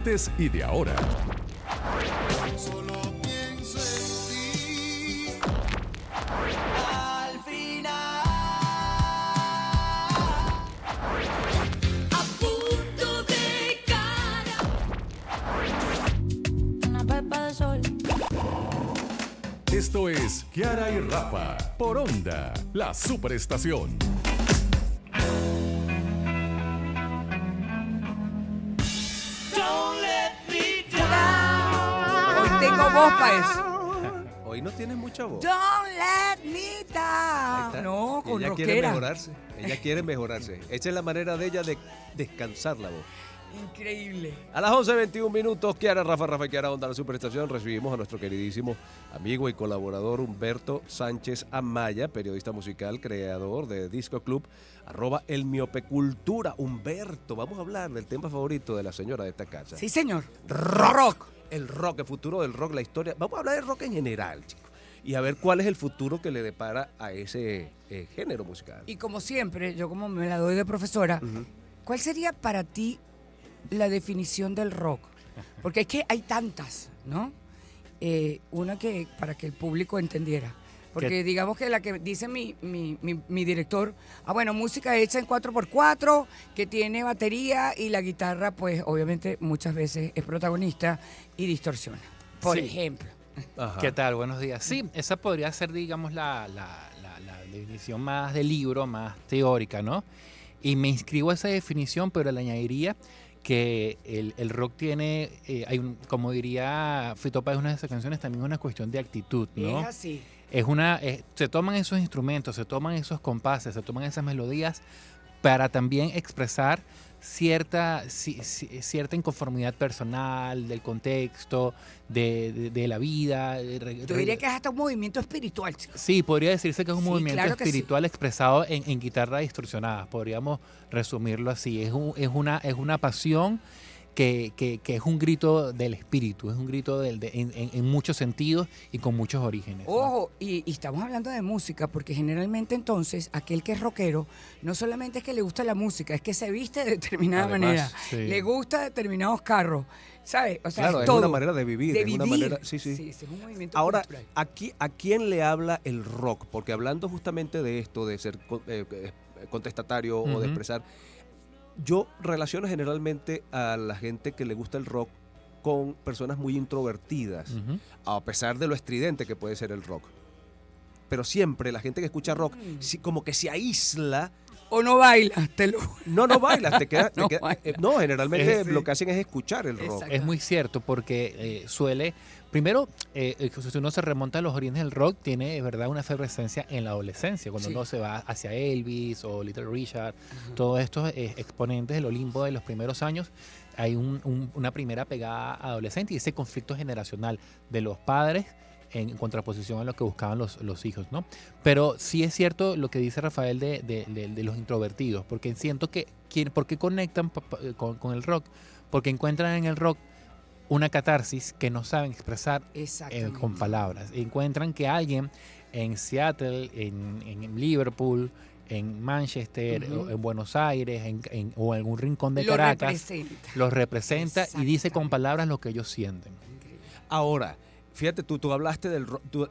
antes y de ahora. Solo pienso en ti. Al final. A punto de cara. Una pepa de sol. Esto es Kiara y Rafa por Onda, la superestación. Don't let me down. Hoy tengo voz para eso. Hoy no tienes mucha voz. Don't let me Ahí down. está. No, con Ella quiere rockera. mejorarse. Ella quiere mejorarse. Esa es la manera de ella de descansar la voz. Increíble. A las 11:21 minutos, Kiara, Rafa y Kiara Onda, la superestación, recibimos a nuestro queridísimo amigo y colaborador Humberto Sánchez Amaya, periodista musical, creador de Disco Club, @elmiopecultura. Humberto, vamos a hablar del tema favorito de la señora de esta casa. Sí, señor. Rock. El rock, el futuro del rock, la historia. Vamos a hablar del rock en general, chicos. Y a ver cuál es el futuro que le depara a ese género musical. Y como siempre, yo como me la doy de profesora, Ujú. ¿cuál sería para ti la definición del rock? Porque es que hay tantas, ¿no? Una que para que el público entendiera. Porque digamos que la que dice mi director, bueno, música hecha en 4x4, que tiene batería y la guitarra, pues obviamente muchas veces es protagonista y distorsiona. Por Sí. ejemplo. Ajá. ¿Qué tal? Buenos días. Sí, esa podría ser, digamos, la definición más de libro, más teórica, ¿no? Y me inscribo a esa definición, pero le añadiría que el rock tiene, como diría Fito Páez en una de esas canciones, también una cuestión de actitud, ¿no? Es así. Se toman esos instrumentos, se toman esos compases, se toman esas melodías para también expresar cierta inconformidad personal, del contexto, de la vida. Yo diría que es hasta un movimiento espiritual, chicos. Sí, podría decirse que es un Sí, movimiento claro que sí. espiritual expresado en guitarra distorsionada. Podríamos resumirlo así. Es una pasión que es un grito del espíritu, es un grito en muchos sentidos y con muchos orígenes, ¿no? Ojo, y estamos hablando de música, porque generalmente entonces aquel que es rockero, no solamente es que le gusta la música, es que se viste de determinada Además, manera, sí. le gusta determinados carros, ¿sabes? O sea, Claro, es todo. una manera de vivir. De es una vivir. manera, sí. es un movimiento Ahora, cultural. aquí, ¿a quién le habla el rock? Porque hablando justamente de esto, de ser contestatario o de Ujú. expresar, yo relaciono generalmente a la gente que le gusta el rock con personas muy introvertidas, Ujú. a pesar de lo estridente que puede ser el rock. Pero siempre la gente que escucha rock, como que se aísla. O no bailas, No bailas, te quedas. No No, no, generalmente Sí. lo que hacen es escuchar el rock. Exacto. Es muy cierto porque primero, si uno se remonta a los orígenes del rock, tiene de verdad una efervescencia en la adolescencia, cuando Sí. uno se va hacia Elvis o Little Richard, todos estos exponentes del Olimpo de los primeros años, hay una primera pegada adolescente y ese conflicto generacional de los padres en contraposición a lo que buscaban los hijos, ¿no? Pero sí es cierto lo que dice Rafael de los introvertidos, porque siento ¿por qué conectan con el rock? Porque encuentran en el rock una catarsis que no saben expresar Exactamente. con palabras. Encuentran que alguien en Seattle, en Liverpool, en Manchester, Ujú. o en Buenos Aires, o en algún rincón de Lo Caracas, representa. los representa y dice con Exactamente. palabras lo que ellos sienten. Increíble. Ahora, fíjate, tú hablaste de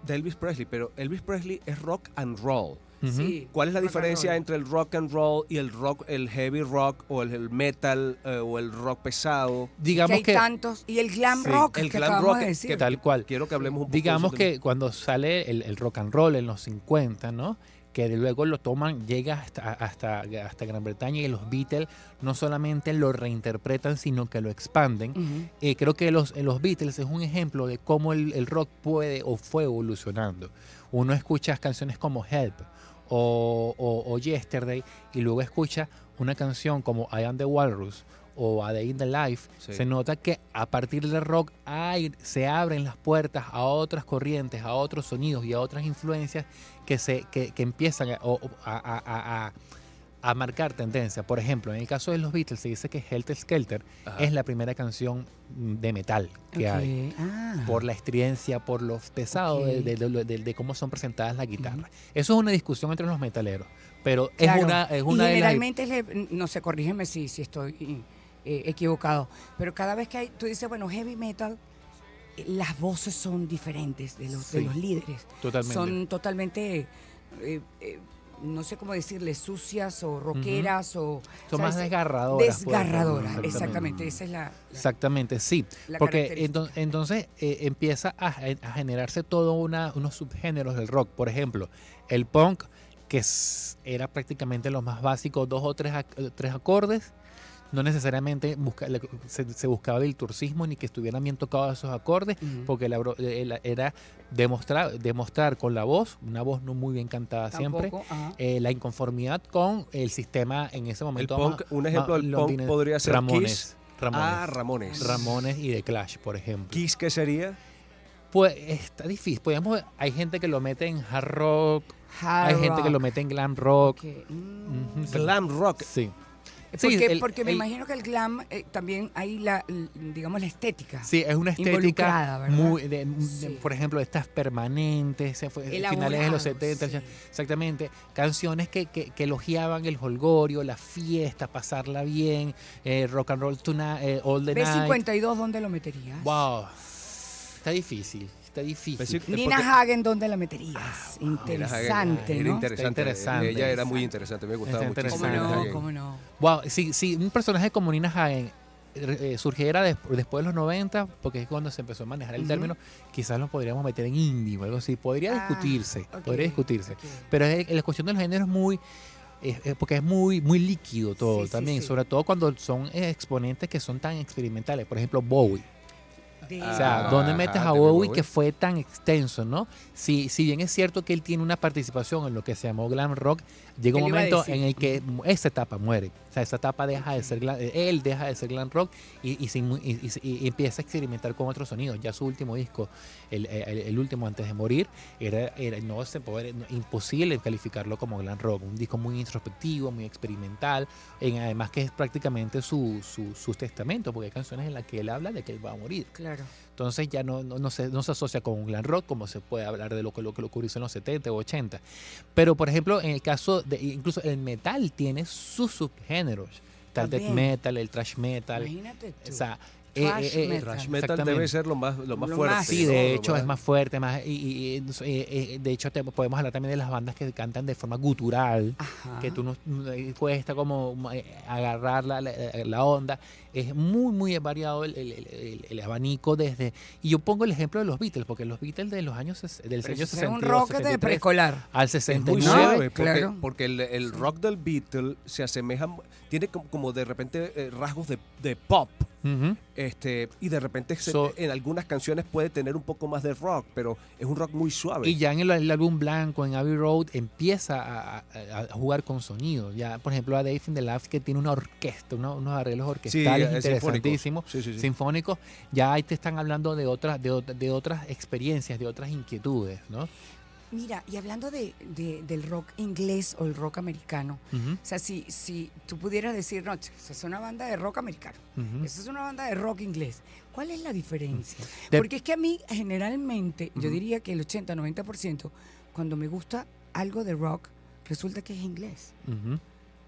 Elvis Presley, pero Elvis Presley es rock and roll. Ujú. Sí, ¿Cuál es la rock and diferencia roll. entre el rock and roll y el heavy rock o el metal o el rock pesado? Que Digamos hay que tantos. Y el glam Sí, rock, el que glam acabamos rock, de decir. tal cual. Quiero que hablemos un poco Digamos de eso que cuando sale el rock and roll en los 50, ¿no? Que luego lo toman, llega hasta Gran Bretaña y los Beatles no solamente lo reinterpretan, sino que lo expanden. Ujú. Creo que los Beatles es un ejemplo de cómo el rock puede o fue evolucionando. Uno escucha canciones como Help o Yesterday y luego escucha una canción como I Am the Walrus o A Day in the Life. Sí. Se nota que a partir del rock se abren las puertas a otras corrientes, a otros sonidos y a otras influencias que empiezan a marcar tendencia. Por ejemplo, en el caso de los Beatles se dice que Helter Skelter Ajá. es la primera canción de metal que hay. Ok. Ah. Por la estridencia, por lo pesado Ok. de cómo son presentadas las guitarras. Eso es una discusión entre los metaleros, pero Claro. es una y de las... generalmente, no sé, corrígeme si estoy equivocado. Pero cada vez que tú dices, bueno, heavy metal, las voces son diferentes de Sí. los líderes. Totalmente. Son totalmente, no sé cómo decirle, sucias o rockeras o... Son más ¿sabes? desgarradoras. Desgarradoras, pues. exactamente. Esa es Exactamente, sí. la Porque característica. entonces empieza a generarse todo unos subgéneros del rock. Por ejemplo, el punk, que era prácticamente lo más básico, 2 o 3 acordes. No necesariamente se buscaba virtuosismo ni que estuvieran bien tocados esos acordes, Ujú. porque era demostrar con la voz, una voz no muy bien cantada siempre, Tampoco, ajá. la inconformidad con el sistema en ese El momento. punk, un ejemplo del punk londinense. podría ser Ramones. Kiss. Ramones. Ah, Ramones. Ramones y The Clash, por ejemplo. ¿Kiss qué sería? Pues está difícil. Hay gente que lo mete en hard rock, Hard hay gente que rock. lo mete en glam rock. Ok, mm. Ujú, Glam rock. Sí. Porque, porque me el- imagino que el glam también hay digamos, la estética. Sí, es una estética Involucrada, ¿verdad? muy, Sí. por ejemplo, estas permanentes, finales de los 70, sí. exactamente, canciones que elogiaban el holgorio, la fiesta, pasarla bien, rock and roll tonight, all the night. B52, ¿dónde lo meterías? Wow, está difícil. Nina Porque- Hagen, ¿dónde la meterías? Interesante, Era ¿no? interesante. Está interesante. Ella era muy interesante, me gustaba Está muchísimo. ¿Cómo interesante. Nina no? Hagen. ¿Cómo no? Wow, si un personaje como Nina Hagen surgiera después de los 90, porque es cuando se empezó a manejar el Ujú. término, quizás lo podríamos meter en indie o algo así. Podría Ah, discutirse, ok, podría discutirse. ok. Pero la cuestión de los géneros es muy... porque es muy líquido todo Sí, sí, también, sí. sobre todo cuando son exponentes que son tan experimentales. Por ejemplo, Bowie. De- O sea, Ah, ¿dónde metes ajá, a de Bowie Bowie. que fue tan extenso, no? Si bien es cierto que él tiene una participación en lo que se llamó glam rock, llega un ¿Qué le iba a momento decir? en el que esa etapa muere. O sea, esa etapa deja de ser él deja de ser glam rock y empieza a experimentar con otros sonidos. Ya su último disco, el último antes de morir, era imposible calificarlo como glam rock. Un disco muy introspectivo, muy experimental, además que es prácticamente su testamento, porque hay canciones en las que él habla de que él va a morir. Claro. Entonces ya no se asocia con un glam rock como se puede hablar de lo que ocurrió en los 70 o 80. Pero, por ejemplo, en el caso de incluso el metal tiene sus subgéneros. Está el death También. metal, el thrash metal. Imagínate tú. O sea, Thrash metal. Thrash metal exactamente. debe ser lo más Lo fuerte. más- Sí, ¿no? de Lo hecho más- es más fuerte, de hecho podemos hablar también de las bandas que cantan de forma gutural, Ajá. que tú no cuesta como agarrar la onda. Es muy variado el abanico desde... Y yo pongo el ejemplo de los Beatles, porque los Beatles de los años Pero años ese es un 62, rock de 63, preescolar. al Es muy 69, suave, porque, claro. porque el rock del Beatle se asemeja, tiene como de repente rasgos de pop. ujú, Y de repente en algunas canciones puede tener un poco más de rock, pero es un rock muy suave. y ya en el álbum blanco, en Abbey Road, empieza a jugar con sonido. Ya, por ejemplo, a Dave in the Labs, que tiene una orquesta, unos arreglos orquestales interesantísimos, Sí. sinfónicos, ya ahí te están hablando de otras experiencias, de otras inquietudes, ¿no? Mira, y hablando del rock inglés o el rock americano, Ujú, o sea, si tú pudieras decir, no, esa es una banda de rock americano, ujú. esa es una banda de rock inglés, ¿cuál es la diferencia? De- Porque es que a mí, generalmente, yo diría que el 80-90%, cuando me gusta algo de rock, resulta que es inglés. Ujú.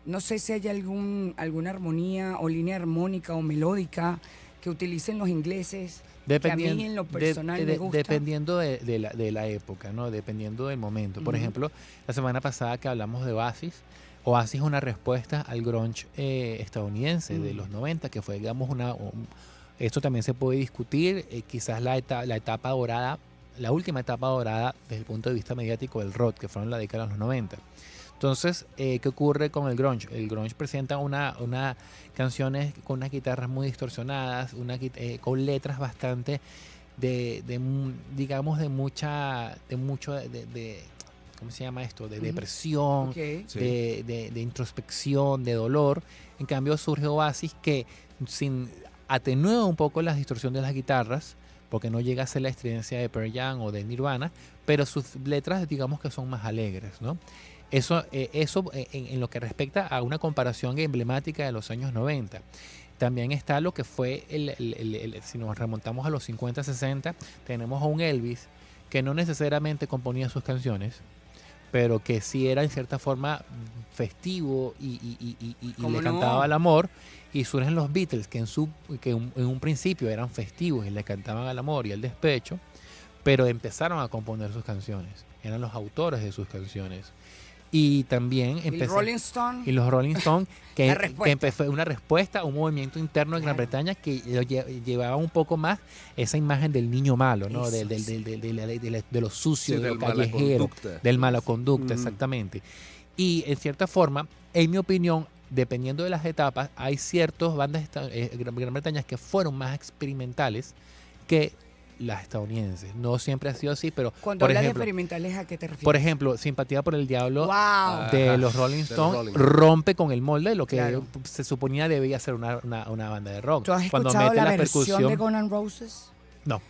No sé si hay alguna armonía o línea armónica o melódica que utilicen los ingleses, que a mí en lo personal me gusta. Dependiendo de la época, ¿no? Dependiendo del momento. Por Ujú. ejemplo, la semana pasada que hablamos de Oasis es una respuesta al grunge estadounidense de los 90, que fue, digamos, esto también se puede discutir, quizás la etapa dorada, la última etapa dorada desde el punto de vista mediático del rock, que fueron la década de los 90. Entonces, ¿qué ocurre con el grunge? El grunge presenta una canciones con unas guitarras muy distorsionadas, con letras bastante digamos, de mucho, ¿cómo se llama esto? De Ujú. depresión, Ok. Sí. de introspección, de dolor. En cambio, surge Oasis que atenúa un poco la distorsión de las guitarras, porque no llega a ser la estridencia de Pearl Jam o de Nirvana, pero sus letras, digamos que son más alegres, ¿no? Eso en lo que respecta a una comparación emblemática de los años 90. También está lo que fue, si nos remontamos a los 50, 60, tenemos a un Elvis que no necesariamente componía sus canciones, pero que sí era en cierta forma festivo y ¿Cómo le no? cantaba al amor. Y surgen los Beatles, que en un principio eran festivos y le cantaban al amor y al despecho, pero empezaron a componer sus canciones. Eran los autores de sus canciones. Y también Y los Rolling Stones. y los Rolling Stones, La que respuesta. fue una respuesta a un movimiento interno de Gran Claro. Bretaña que llevaba un poco más esa imagen del niño malo, ¿no? Eso, De lo sucio, Sí, de lo del mala callejero, conducta. del mala conducta, Mm. exactamente. Y en cierta forma, en mi opinión, dependiendo de las etapas, hay ciertas bandas Gran Bretaña que fueron más experimentales que las estadounidenses. No siempre ha sido así, pero Cuando por hablas de ejemplo, experimentales, ¿a qué te refieres? por ejemplo, Simpatía por el Diablo ¡Wow! de Ajá, los Rolling de los Stones Rolling. rompe con el molde de lo que Claro. se suponía debía ser una banda de rock. ¿Tú has Cuando escuchado mete la la versión percusión, de Guns N' Roses? no.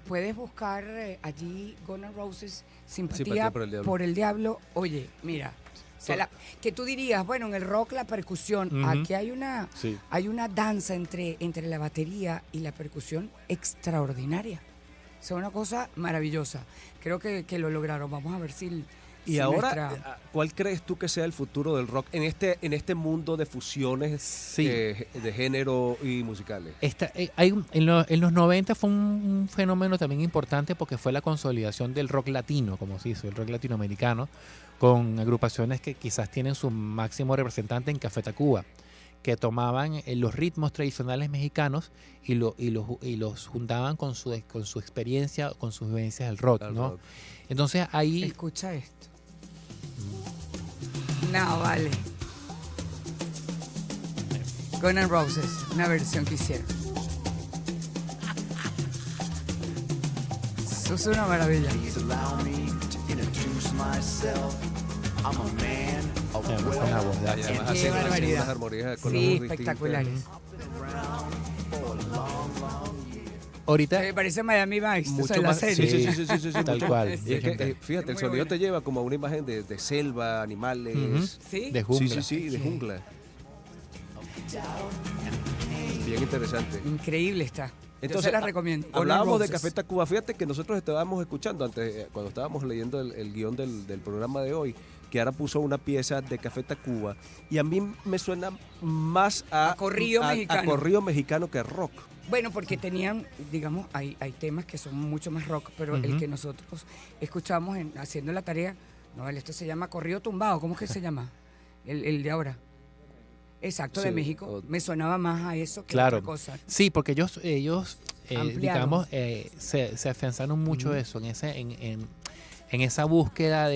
Puedes buscar allí Guns N' Roses, Simpatía Simpatía por el Diablo. Oye, mira, o sea, que tú dirías, bueno, en el rock la percusión, Ujú. aquí hay una danza entre la batería y la percusión extraordinaria. O sea, una cosa maravillosa. Creo que lo lograron. Vamos a ver si... Y si ahora, nuestra- ¿cuál crees tú que sea el futuro del rock en este mundo de fusiones Sí. de género y musicales? En los 90 fue un fenómeno también importante porque fue la consolidación del rock latino, como se hizo, el rock latinoamericano, con agrupaciones que quizás tienen su máximo representante en Café Tacuba, que tomaban los ritmos tradicionales mexicanos y los juntaban con su experiencia, con sus vivencias del rock, Al ¿no? rock. Entonces ahí Escucha esto. No, vale. Guns N' Roses, una versión que hicieron. Eso es una maravilla. Please allow me to introduce myself. I'm a man of además con la voz de Y Axel. además Qué hacen barbaridad. unas armonías con Sí, la voz espectaculares. Ahorita Me parece Miami Vice, o sea, Mucho la más, serie. sí, Tal mucho- cual. Y es que, fíjate, Es el muy sonido buena. te lleva como a una imagen de selva, animales. ¿Sí? de jungla. Sí, de jungla. Bien interesante. Increíble está. Yo Entonces, se la recomiendo. Guns N' Hablábamos de Roses. Café Tacuba. Fíjate que nosotros estábamos escuchando antes, cuando estábamos leyendo el guión del programa de hoy, que ahora puso una pieza de Café Tacuba y a mí me suena más A corrido mexicano. a corrido mexicano que rock. Bueno, porque tenían, digamos, hay temas que son mucho más rock, pero el Ujú. que nosotros escuchamos haciendo la tarea, no, esto se llama corrido tumbado, ¿cómo es que se llama? El de ahora. Exacto, de Sí, México. o- Me sonaba más a eso que a Claro. otra cosa. Sí, porque ellos Ampliaron. digamos, se afianzaron mucho eso, en esa búsqueda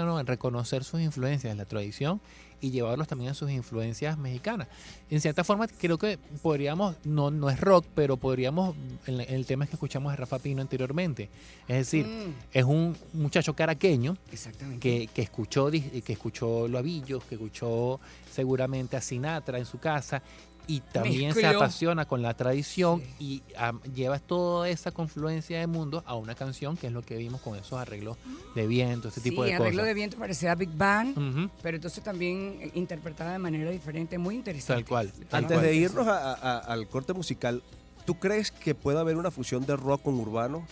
¿no? En reconocer sus influencias, la tradición, y llevarlos también a sus influencias mexicanas. En cierta forma, creo que podríamos, no es rock, pero podríamos, en el tema que escuchamos de Rafa Pino anteriormente, es decir, es un muchacho caraqueño Exactamente. que escuchó Loavillos, que escuchó seguramente a Sinatra en su casa y también se Mezcló. apasiona con la tradición y lleva toda esa confluencia de mundos a una canción que es lo que vimos con esos arreglos de viento, ese tipo de arreglo cosas. de viento parecía Big Band, Ujú, pero entonces también interpretada de manera diferente, muy interesante. tal cual. tal Antes cual. de irnos al corte musical, ¿tú crees que puede haber una fusión de rock con urbano?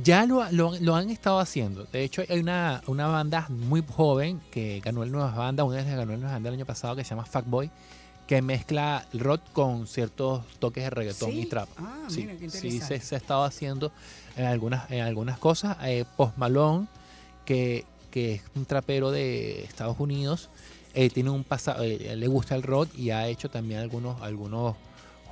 Ya lo han estado haciendo. De hecho, hay una banda muy joven que ganó el Nuevas Bandas, una vez ganó el Nuevas Bandas el año pasado, que se llama Fuckboy, que mezcla el rock con ciertos toques de reggaetón Sí. y trap. Ah, Sí, mira, qué sí, interesante. se ha estado haciendo en algunas cosas. Post Malone, que es un trapero de Estados Unidos, tiene un pasado, le gusta el rock y ha hecho también algunos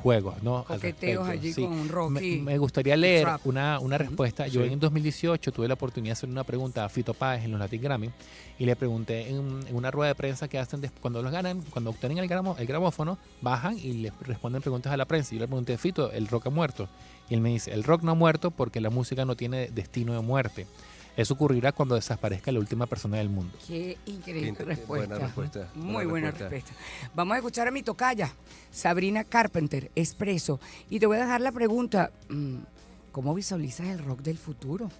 juegos, ¿no? Al Coqueteos respecto, allí sí. con Rocky. Me gustaría leer trap. una respuesta. Yo Sí. en 2018 tuve la oportunidad de hacer una pregunta a Fito Páez en los Latin Grammy y le pregunté en una rueda de prensa que hacen cuando los ganan, cuando obtienen el gramófono, bajan y le responden preguntas a la prensa. Y yo le pregunté, Fito, ¿el rock ha muerto? Y él me dice, el rock no ha muerto porque la música no tiene destino de muerte. Eso ocurrirá cuando desaparezca la última persona del mundo. Qué increíble Qué respuesta. buena respuesta, Muy buena buena respuesta. respuesta. Vamos a escuchar a mi tocaya, Sabrina Carpenter, Expreso. Y te voy a dejar la pregunta, ¿cómo visualizas el rock del futuro?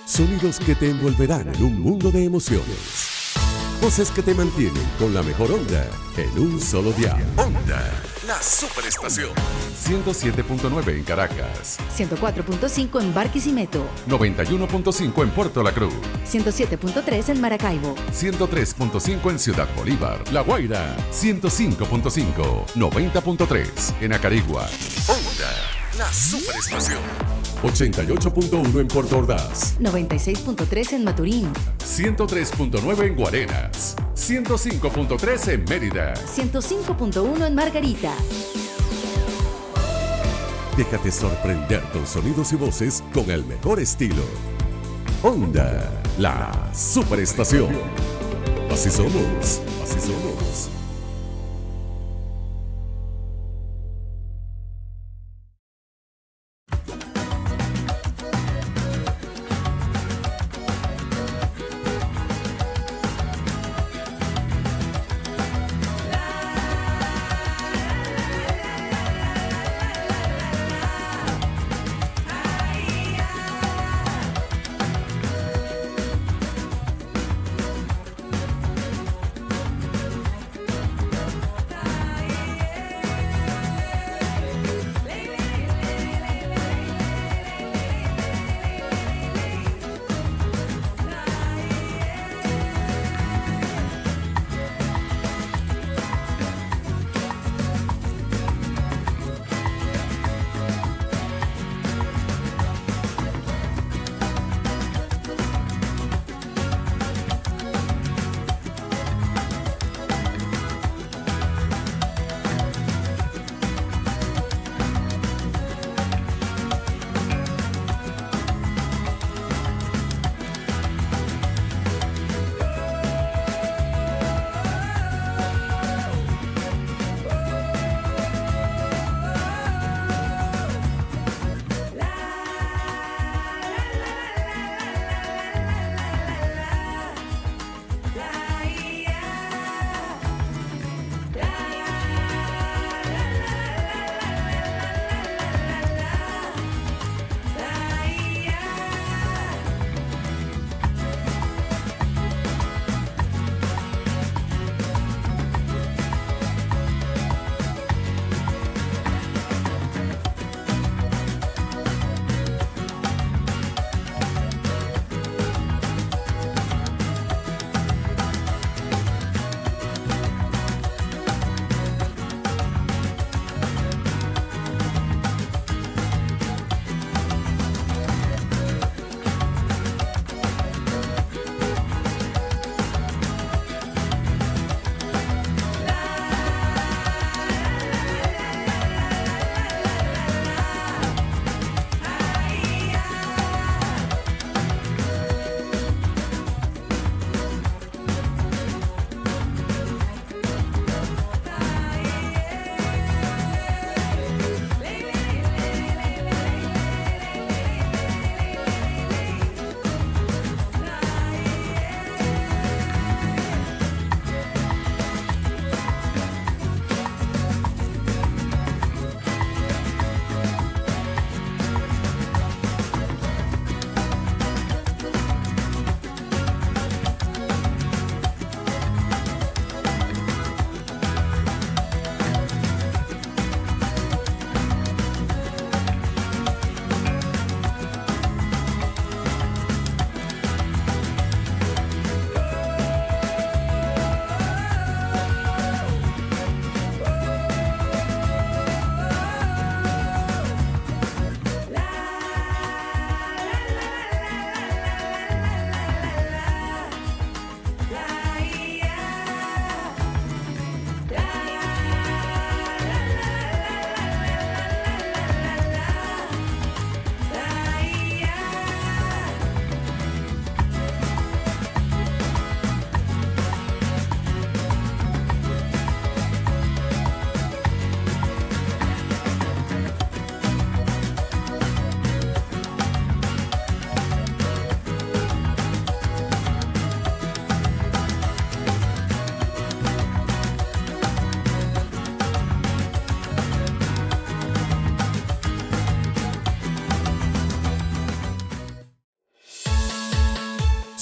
Sonidos que te envolverán en un mundo de emociones. Voces que te mantienen con la mejor onda en un solo dial. Onda, la superestación. 107.9 en Caracas, 104.5 en Barquisimeto, 91.5 en Puerto La Cruz, 107.3 en Maracaibo, 103.5 en Ciudad Bolívar, La Guaira, 105.5, 90.3 en Acarigua. Onda, la superestación. 88.1 en Puerto Ordaz, 96.3 en Maturín, 103.9 en Guarenas, 105.3 en Mérida. 105.1 en Margarita. Déjate sorprender con sonidos y voces con el mejor estilo. Onda, la superestación. Así somos, así somos.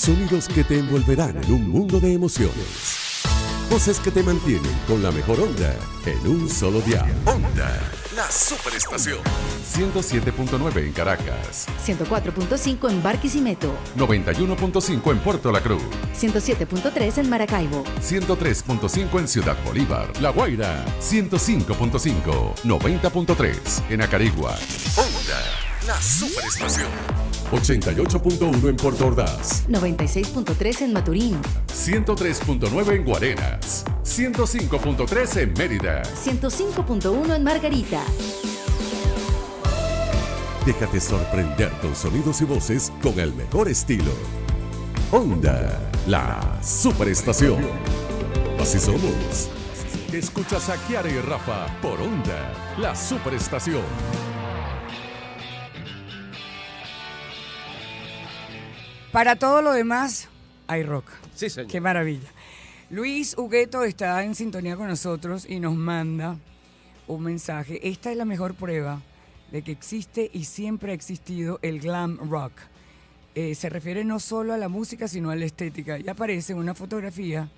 Sonidos que te envolverán en un mundo de emociones. Voces que te mantienen con la mejor onda en un solo dial. Onda, la superestación. 107.9 en Caracas, 104.5 en Barquisimeto, 91.5 en Puerto La Cruz, 107.3 en Maracaibo, 103.5 en Ciudad Bolívar, La Guaira, 105.5, 90.3 en Acarigua, Onda, la superestación. 88.1 en Puerto Ordaz, 96.3 en Maturín, 103.9 en Guarenas, 105.3 en Mérida. 105.1 en Margarita. Déjate sorprender con sonidos y voces con el mejor estilo. Onda, la superestación. Así somos. Escuchas a Kiara y Rafa por Onda, la superestación. Para todo lo demás, hay rock. Sí, señor. Qué maravilla. Luis Hugueto está en sintonía con nosotros y nos manda un mensaje. Esta es la mejor prueba de que existe y siempre ha existido el glam rock. Se refiere no solo a la música, sino a la estética. Y aparece una fotografía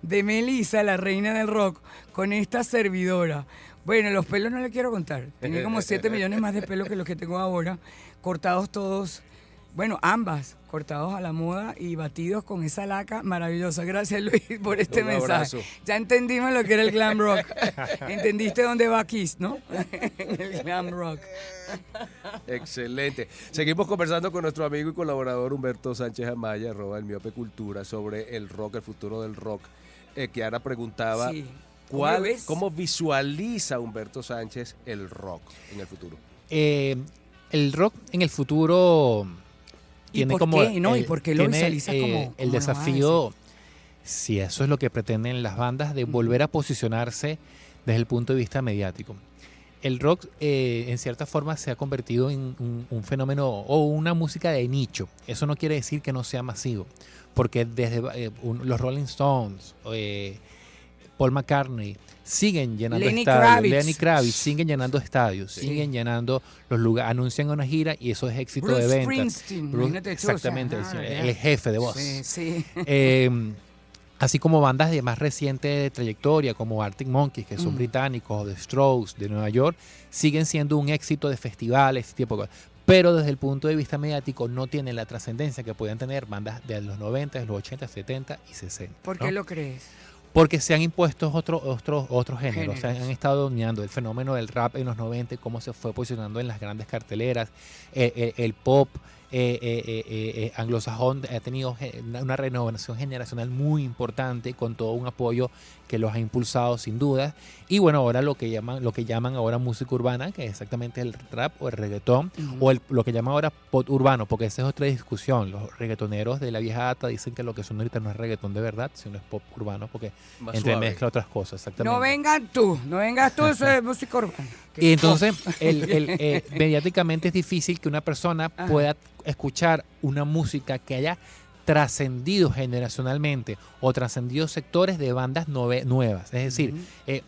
de Melissa, la reina del rock, con esta servidora. Bueno, los pelos no le quiero contar. Tenía como 7 millones más de pelos que los que tengo ahora, cortados todos. Bueno, ambas cortados a la moda y batidos con esa laca maravillosa. Gracias, Luis, por este Un mensaje. abrazo. Ya entendimos lo que era el glam rock. Entendiste dónde va Kiss, ¿no? El glam rock. Excelente. Seguimos conversando con nuestro amigo y colaborador Humberto Sánchez Amaya, @el Miope Cultura, sobre el rock, el futuro del rock. Kiara preguntaba, Sí. ¿Cómo lo ves? ¿cómo visualiza Humberto Sánchez el rock en el futuro? El rock en el futuro ¿Y tiene por como qué? ¿No? ¿Y por qué lo tiene, visualiza como el lo vas a desafío, si eso es lo que pretenden las bandas, de volver a posicionarse desde el punto de vista mediático. El rock en cierta forma se ha convertido en un fenómeno o una música de nicho. Eso no quiere decir que no sea masivo, porque desde los Rolling Stones, Paul McCartney siguen llenando Lenny estadios. Kravitz. Lenny Kravitz siguen llenando estadios, Sí. siguen llenando los lugares, anuncian una gira y eso es éxito Bruce de venta. Springsteen, imagínate tú, o sea, Exactamente, ya. el jefe de voz. Sí, sí. Así como bandas de más reciente trayectoria como Arctic Monkeys, que son Mm. británicos, o The Strokes de Nueva York, siguen siendo un éxito de festivales, tipo de cosas. Pero desde el punto de vista mediático no tienen la trascendencia que podían tener bandas de los 90, de los 80, 70 y 60. ¿Por ¿no? qué lo crees? Porque se han impuesto otros géneros. O sea, Géneros. han estado dominando el fenómeno del rap en los 90 y cómo se fue posicionando en las grandes carteleras. El pop anglosajón ha tenido una renovación generacional muy importante, con todo un apoyo que los ha impulsado sin duda. Y bueno, ahora lo que llaman ahora música urbana, que es exactamente el rap o el reggaetón, o lo que llaman ahora pop urbano, porque esa es otra discusión. Los reggaetoneros de la vieja data dicen que lo que son ahorita no es reggaetón de verdad, sino es pop urbano, porque Más entremezcla suave. otras cosas. Exactamente. No vengas tú, eso es música urbana. Y entonces, mediáticamente es difícil que una persona Ajá. pueda escuchar una música que haya trascendido generacionalmente o trascendido sectores de bandas nuevas. Es decir,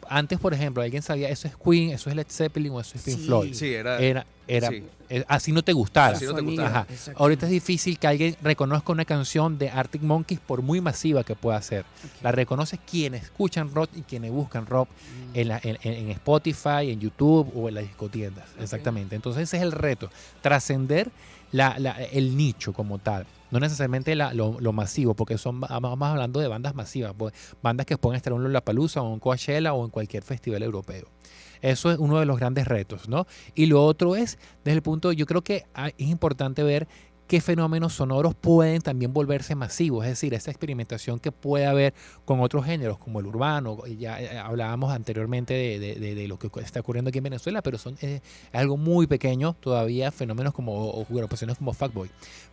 antes, por ejemplo, alguien sabía eso es Queen, eso es Led Zeppelin o eso es Pink Sí. Floyd. Sí, era sí. Así no te gustara. Así no te Sonido, gustara. Ajá. exacto. Ahorita es difícil que alguien reconozca una canción de Arctic Monkeys por muy masiva que pueda ser. La reconoce quienes escuchan rock y quienes buscan rock en Spotify, en YouTube o en las discotiendas. Exactamente. Entonces ese es el reto, trascender el nicho como tal. No necesariamente lo masivo, porque vamos hablando de bandas masivas, bandas que pueden estar en un Lollapalooza o en Coachella o en cualquier festival europeo. Eso es uno de los grandes retos, ¿no? Y lo otro es, desde el punto, yo creo que es importante ver qué fenómenos sonoros pueden también volverse masivos, es decir, esa experimentación que puede haber con otros géneros como el urbano. Ya hablábamos anteriormente de lo que está ocurriendo aquí en Venezuela, pero es algo muy pequeño todavía, fenómenos o agrupaciones como Fatboy.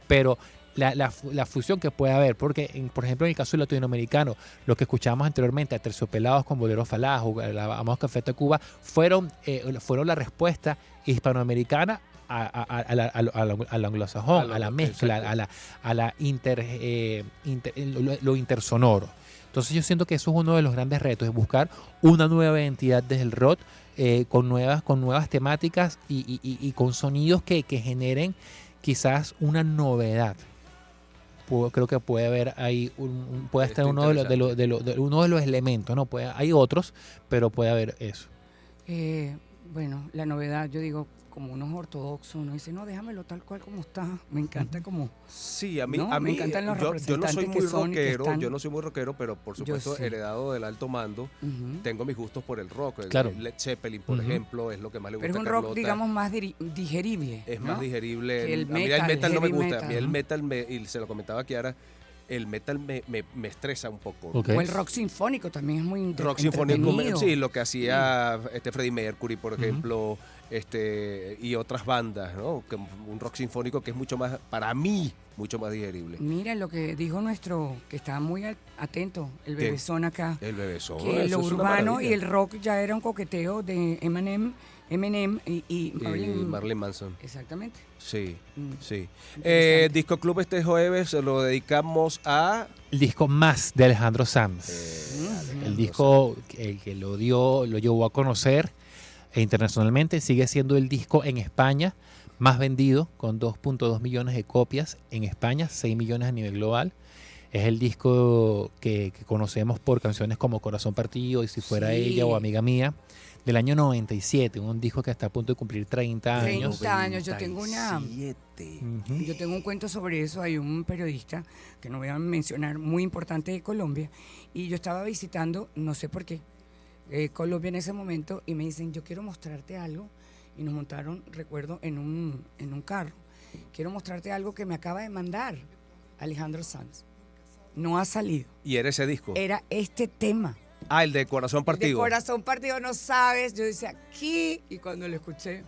Pero la fusión que puede haber, porque por ejemplo en el caso del latinoamericano, lo que escuchábamos anteriormente, a Terciopelados con Bolero Falaz o la Amamos Café Tacuba, fueron la respuesta hispanoamericana al anglosajón, a la mezcla, lo intersonoro. Entonces yo siento que eso es uno de los grandes retos, es buscar una nueva identidad desde el rock, con nuevas temáticas y con sonidos que generen quizás una novedad creo que puede haber ahí puede estar Esto uno uno de los elementos, ¿no? Hay otros, pero puede haber eso. Bueno, la novedad, yo digo, como unos ortodoxos, uno dice, no, déjamelo tal cual como está. Me encanta como... Sí, a mí, No, a me mí encantan los yo no representantes soy muy que son y que rockero, están- yo no soy muy rockero, pero por supuesto sí. heredado del alto mando, Ujú. tengo mis gustos por el rock. Claro. Led Zeppelin, por Ujú. ejemplo, es lo que más le gusta Pero es un a rock, Carlota. digamos, más digerible. Es ¿no? más digerible. Que el a mí el metal, metal no me heavy gusta. A mí el metal, metal, y se lo comentaba a Kiara, el metal me estresa un poco. Ok. O el rock sinfónico también es muy Rock sinfónico, entretenido. sí, lo que hacía Freddie Mercury, por ejemplo, y otras bandas, ¿no? Que un rock sinfónico que es mucho más, para mí, mucho más digerible. Mira lo que dijo nuestro, que estaba muy atento, el ¿Qué? bebezón acá. El bebezón. Que eso lo es una urbano maravilla. y el rock ya era un coqueteo de Eminem y Y Marilyn. Marilyn Manson. Exactamente. Sí, Mm. sí. Interesante. Disco Club este jueves se lo dedicamos a... El disco Más de Alejandro Sanz. Ujú. El disco que lo llevó a conocer internacionalmente, sigue siendo el disco en España más vendido, con 2.2 millones de copias en España, 6 millones a nivel global. Es el disco que conocemos por canciones como Corazón Partido y Si Fuera Sí. Ella o Amiga Mía, del año 97, un disco que está a punto de cumplir 30 años. 30 años. Yo tengo una... 97. Ujú. Yo tengo un cuento sobre eso. Hay un periodista, que no voy a mencionar, muy importante de Colombia, y yo estaba visitando, no sé por qué, Colombia en ese momento, y me dicen, yo quiero mostrarte algo, y nos montaron, recuerdo, en un carro. Quiero mostrarte algo que me acaba de mandar Alejandro Sanz. No ha salido. Y era ese disco. Era este tema. Ah, el de Corazón De Partido. Corazón Partido, no sabes. Yo decía, aquí, y cuando lo escuché,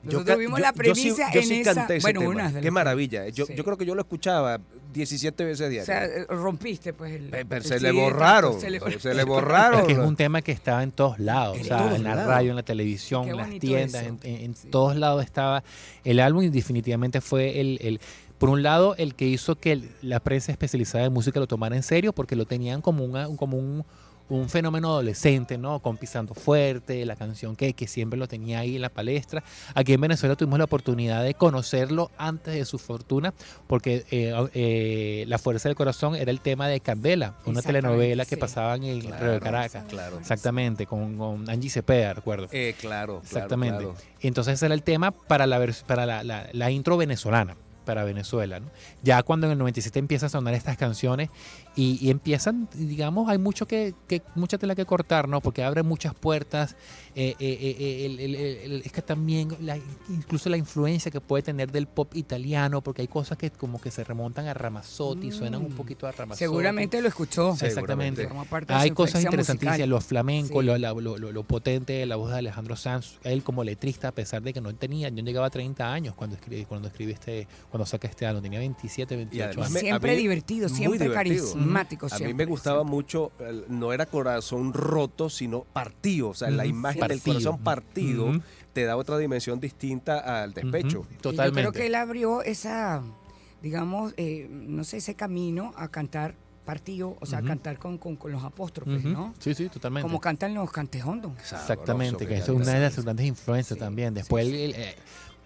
Yo nosotros ca- vimos yo- la yo sí- premisa yo en sí esa... canté ese bueno, tema. una de Qué las- maravilla. Yo Sí. creo que yo lo escuchaba 17 veces O diario. sea, rompiste pues el... Pero el se CD, le borraron. se le- Se le borraron. Es que es un tema que estaba en todos lados, En o sea, todos en la lados. radio, en la televisión, Qué en las bonito tiendas, eso. en Sí. todos lados estaba el álbum, y definitivamente fue por un lado, el que hizo que la prensa especializada de música lo tomara en serio, porque lo tenían como un fenómeno adolescente, ¿no? Con Pisando Fuerte, la canción que siempre lo tenía ahí en la palestra. Aquí en Venezuela tuvimos la oportunidad de conocerlo antes de su fortuna, porque La Fuerza del Corazón era el tema de Candela, una Exactamente, telenovela que sí. pasaban en Radio Caracas. Claro. Exactamente, con Angie Cepeda, recuerdo. Claro. Exactamente. Claro. Entonces ese era el tema para la intro venezolana, para Venezuela, ¿no? Ya cuando en el 97 empiezan a sonar estas canciones y empiezan, digamos, hay mucha tela que cortar, ¿no? Porque abre muchas puertas. Es que también incluso la influencia que puede tener del pop italiano, porque hay cosas que como que se remontan a Ramazzotti, suenan un poquito a Ramazzotti. Seguramente lo escuchó. Exactamente. Forma parte de Hay su cosas inflexión interesantísimas, musical. los flamencos, Sí. lo potente de la voz de Alejandro Sanz, él como letrista, a pesar de que no llegaba a 30 años cuando saca este álbum, tenía 27, 28 además años. me- Siempre a mí- divertido, muy siempre divertido. carismático. A mí siempre, me gustaba siempre. mucho, no era Corazón Roto, sino Partido. O sea, la Ujú. imagen del Partido. corazón partido Ujú. te da otra dimensión distinta al despecho. Ujú, Y totalmente. yo creo que él abrió esa, digamos, no sé, ese camino a cantar partido, o sea, a Ujú. cantar con los apóstrofes, Ujú. ¿no? Sí, sí, totalmente. Como cantan los cantejondos. Exactamente, que es Sabroso, una de las canta. grandes influencias Sí, también. sí, Después sí.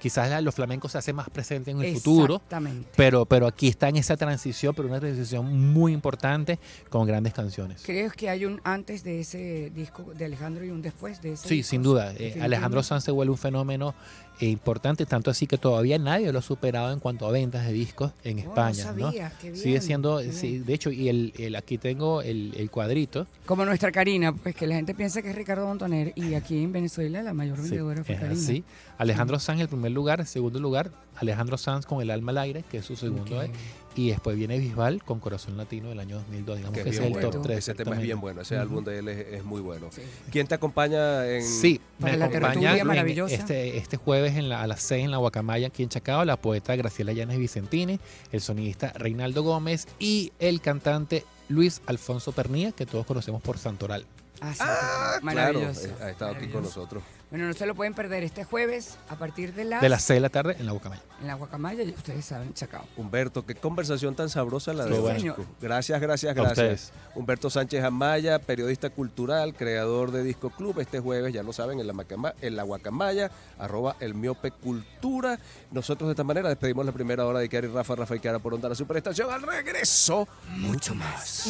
quizás los flamencos se hacen más presentes en el futuro, Exactamente. pero aquí está en esa transición, pero una transición muy importante con grandes canciones. ¿Crees que hay un antes de ese disco de Alejandro y un después de ese Sí, disco? sin duda. Definitivamente. Alejandro Sanz se vuelve un fenómeno importante, tanto así que todavía nadie lo ha superado en cuanto a ventas de discos en España. No ¿no? sabía, qué bien, Sigue siendo, qué sí, bien. de hecho, y aquí tengo el cuadrito. Como nuestra Karina, pues que la gente piensa que es Ricardo Montaner y aquí en Venezuela la mayor Sí, vendedora fue es Karina. así. Alejandro Sanz en el primer lugar, en segundo lugar, Alejandro Sanz con El Alma al Aire, que es su segundo, Ok. y después viene Bisbal con Corazón Latino del año 2002, digamos Que que es ese es bien el bueno. top 3. Ese tema es bien bueno. Ese álbum de él es muy bueno. Sí. ¿Quién te acompaña en...? Sí, me Para la acompaña tertulia en maravillosa. este jueves a las 6 en la Guacamaya, aquí en Chacao, la poeta Graciela Llanes Vicentini, el sonidista Reinaldo Gómez y el cantante Luis Alfonso Pernía, que todos conocemos por Santoral. Ah, sí, Claro, maravilloso. ha estado aquí con maravilloso. nosotros. Bueno, no se lo pueden perder este jueves a partir de De las 6 de la tarde en la Guacamaya. en la Guacamaya, y ustedes saben, Chacao. Humberto, qué conversación tan sabrosa la de Sí, hoy. señor. Gracias, gracias, A gracias. ustedes. Humberto Sánchez Amaya, periodista cultural, creador de Disco Club. Este jueves, ya lo saben, en la Guacamaya, @elmiopecultura. Nosotros de esta manera despedimos la primera hora de Kiara y Rafa y Kiara por Onda, la Superestación. Al regreso, mucho más.